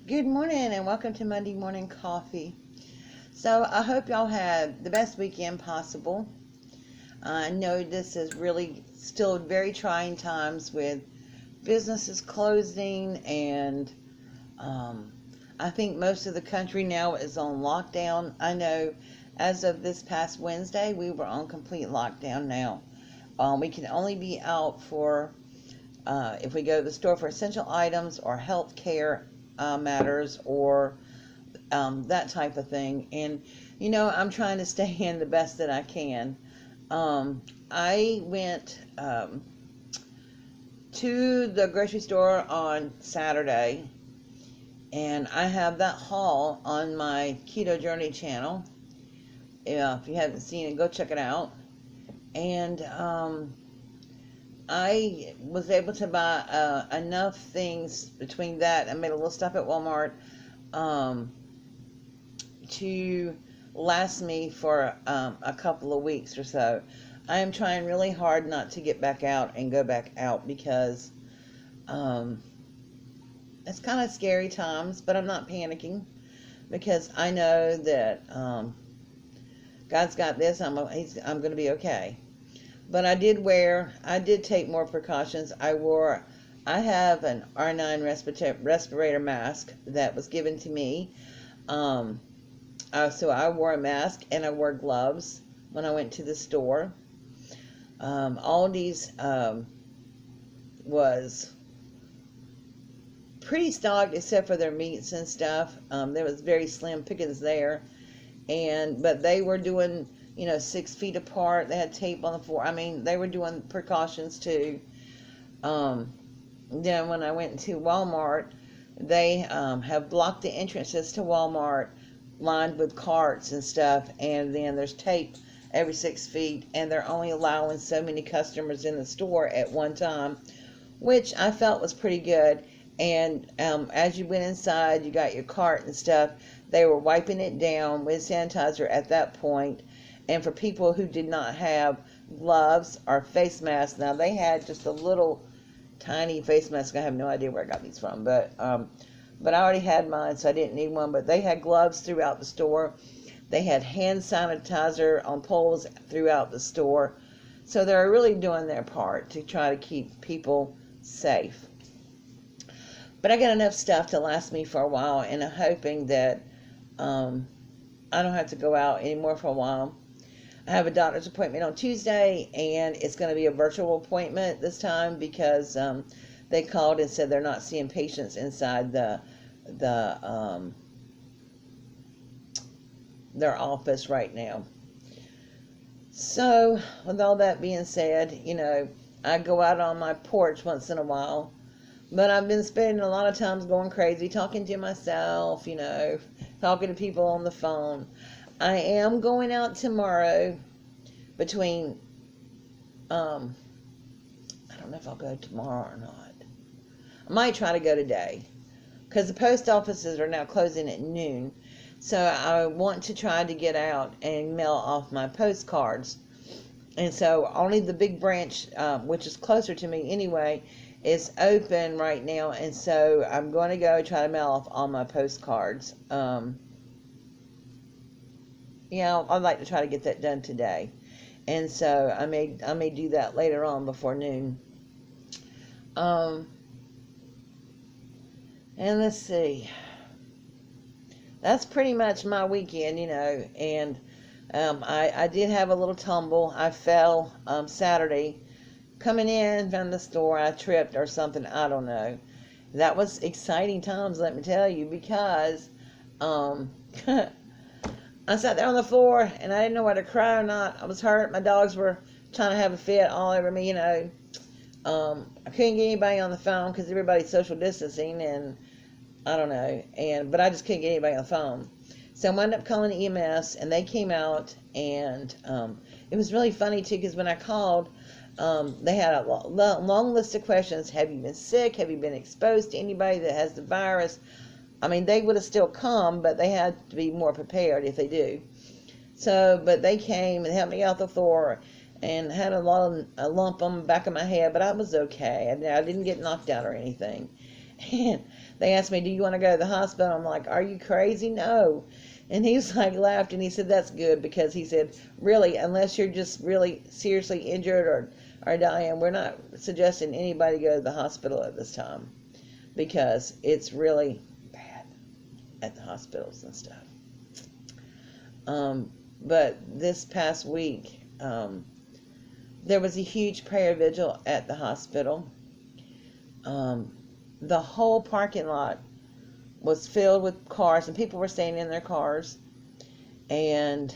Good morning and welcome to Monday Morning Coffee. So, I hope y'all had the best weekend possible. I know this is really still very trying times with businesses closing, and I think most of the country now is on lockdown. I know as of this past Wednesday, we were on complete lockdown now. We can only be out for if we go to the store for essential items or health care matters or that type of thing. And, I'm trying to stay in the best that I can. I went to the grocery store on Saturday, and I have that haul on my Keto Journey channel. If you haven't seen it, go check it out. And I was able to buy enough things between that. I made a little stuff at Walmart to last me for a couple of weeks or so. I am trying really hard not to get back out and go back out because it's kind of scary times, but I'm not panicking because I know that God's got this. I'm going to be okay. But I did take more precautions. I have an R9 respirator mask that was given to me. So I wore a mask and I wore gloves when I went to the store. Aldi's was pretty stocked except for their meats and stuff. There was very slim pickings there, but they were doing 6 feet apart. They had tape on the floor. I mean, they were doing precautions too. Then when I went to Walmart, they have blocked the entrances to Walmart, lined with carts and stuff, and then there's tape every 6 feet, and they're only allowing so many customers in the store at one time, which I felt was pretty good. And as you went inside, you got your cart and stuff, they were wiping it down with sanitizer at that point. And for people who did not have gloves or face masks, now they had just a little tiny face mask. I have no idea where I got these from, but I already had mine, so I didn't need one. But they had gloves throughout the store. They had hand sanitizer on poles throughout the store. So they're really doing their part to try to keep people safe. But I got enough stuff to last me for a while, and I'm hoping that I don't have to go out anymore for a while. I have a doctor's appointment on Tuesday, and it's going to be a virtual appointment this time because they called and said they're not seeing patients inside their office right now. So, with all that being said, I go out on my porch once in a while, but I've been spending a lot of times going crazy, talking to myself, talking to people on the phone. I am going out tomorrow between, I don't know if I'll go tomorrow or not. I might try to go today because the post offices are now closing at noon. So I want to try to get out and mail off my postcards. And so only the big branch, which is closer to me anyway, is open right now. And so I'm going to go try to mail off all my postcards. I'd like to try to get that done today. And so I may do that later on before noon. And let's see. That's pretty much my weekend, and I did have a little tumble. I fell Saturday coming in from the store. I tripped or something. I don't know. That was exciting times, let me tell you, because I sat there on the floor and I didn't know whether to cry or not. I was hurt. My dogs were trying to have a fit all over me, I couldn't get anybody on the phone because everybody's social distancing, and I don't know. But I just couldn't get anybody on the phone. So I wound up calling EMS, and they came out, and it was really funny too because when I called, they had a long list of questions. Have you been sick? Have you been exposed to anybody that has the virus? I mean, they would have still come, but they had to be more prepared if they do. So, but they came and helped me out the floor and had a lump on the back of my head, but I was okay. I didn't get knocked out or anything. And they asked me, do you want to go to the hospital? I'm like, are you crazy? No. And he was like, laughed, and he said, that's good, because he said, really, unless you're just really seriously injured or dying, we're not suggesting anybody go to the hospital at this time, because it's really bad at the hospitals and stuff. But this past week, there was a huge prayer vigil at the hospital. The whole parking lot was filled with cars, and people were staying in their cars. And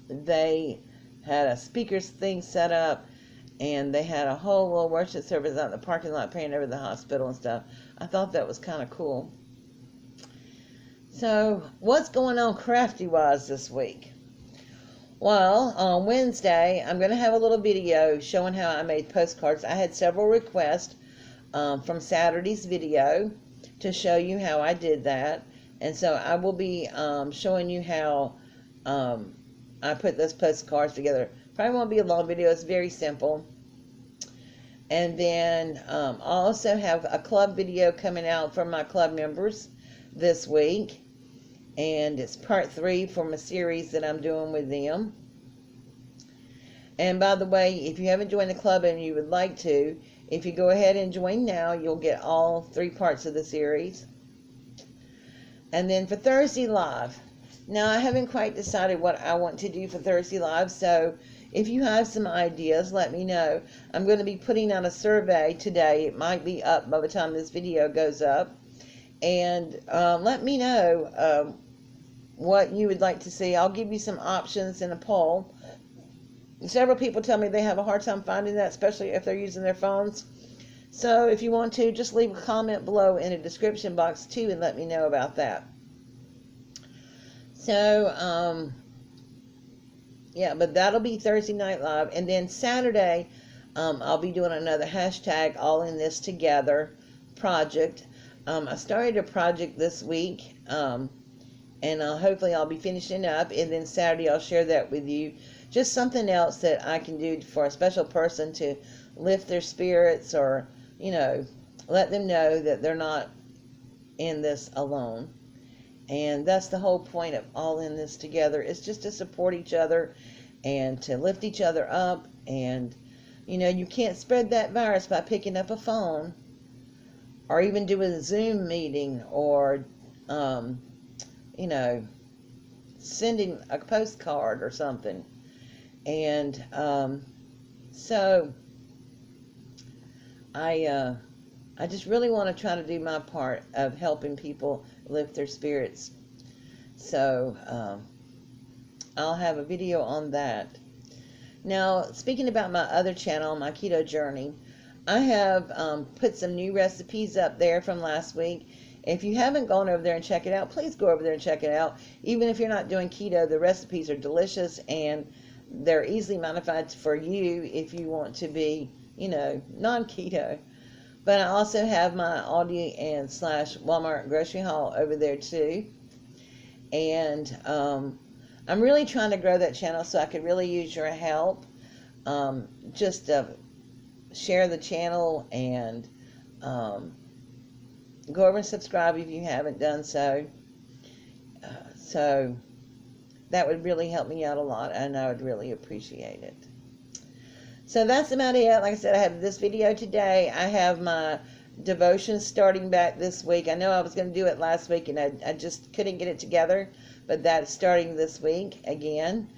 they had a speakers thing set up, and they had a whole little worship service out in the parking lot praying over the hospital and stuff. I thought that was kind of cool. So, what's going on crafty-wise this week? Well, on Wednesday, I'm going to have a little video showing how I made postcards. I had several requests from Saturday's video to show you how I did that. And so I will be showing you how I put those postcards together. Probably won't be a long video. It's very simple. And then I'll also have a club video coming out for my club members this week. And it's part 3 from a series that I'm doing with them. And by the way, if you haven't joined the club and you would like to, if you go ahead and join now, you'll get all 3 parts of the series. And then for Thursday Live, now I haven't quite decided what I want to do for Thursday Live, so if you have some ideas, let me know. I'm going to be putting out a survey today. It might be up by the time this video goes up. And let me know what you would like to see. I'll give you some options in a poll. Several people tell me they have a hard time finding that, especially if they're using their phones. So if you want to, just leave a comment below in the description box too, and let me know about that. So, yeah, but that'll be Thursday Night Live. And then Saturday, I'll be doing another hashtag All In This Together project. I started a project this week, and hopefully I'll be finishing up, and then Saturday I'll share that with you. Just something else that I can do for a special person to lift their spirits, or, you know, let them know that they're not in this alone. And that's the whole point of All In This Together, is just to support each other and to lift each other up. And, you know, you can't spread that virus by picking up a phone or even doing a Zoom meeting, or, you know, sending a postcard or something. And so I just really want to try to do my part of helping people lift their spirits. So I'll have a video on that. Now, speaking about my other channel, my Keto Journey, I have put some new recipes up there from last week. If you haven't gone over there and check it out, please go over there and check it out. Even if you're not doing keto, the recipes are delicious, and they're easily modified for you if you want to be, you know, non-keto. But I also have my Aldi and / Walmart grocery haul over there too. And I'm really trying to grow that channel, so I could really use your help. Just to share the channel and go over and subscribe if you haven't done so. So that would really help me out a lot, and I would really appreciate it. So that's about it. Like I said, I have this video today. I have my devotion starting back this week. I know I was going to do it last week, and I just couldn't get it together, but that's starting this week again.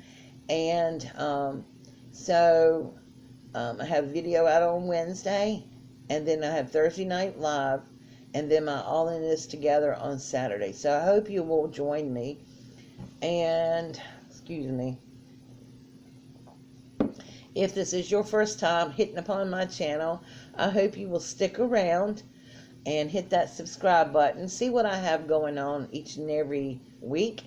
And so I have a video out on Wednesday, and then I have Thursday Night Live, and then my All In This Together on Saturday. So I hope you will join me. And, excuse me, if this is your first time hitting upon my channel, I hope you will stick around and hit that subscribe button. See what I have going on each and every week.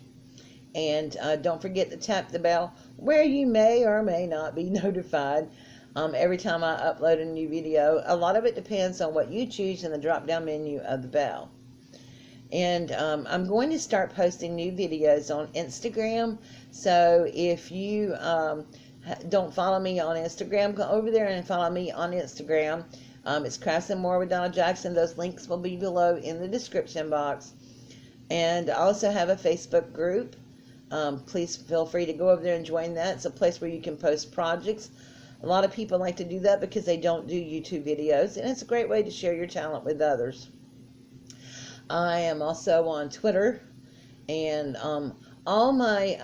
And don't forget to tap the bell, where you may or may not be notified every time I upload a new video. A lot of it depends on what you choose in the drop down menu of the bell. And I'm going to start posting new videos on Instagram. So if you don't follow me on Instagram, go over there and follow me on Instagram. It's Crafts and More with Donna Jackson. Those links will be below in the description box. And I also have a Facebook group. Please feel free to go over there and join that. It's a place where you can post projects. A lot of people like to do that because they don't do YouTube videos, and it's a great way to share your talent with others. I am also on Twitter, and all my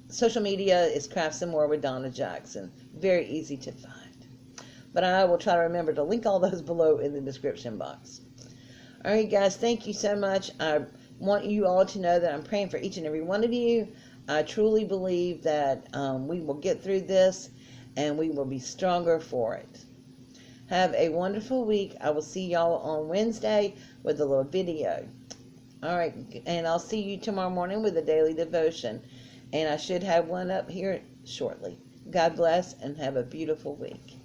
social media is Crafts and More with Donna Jackson. Very easy to find. But I will try to remember to link all those below in the description box. Alright guys, thank you so much. I want you all to know that I'm praying for each and every one of you. I truly believe that we will get through this and we will be stronger for it. Have a wonderful week. I will see y'all on Wednesday with a little video. Alright, and I'll see you tomorrow morning with a daily devotion. And I should have one up here shortly. God bless and have a beautiful week.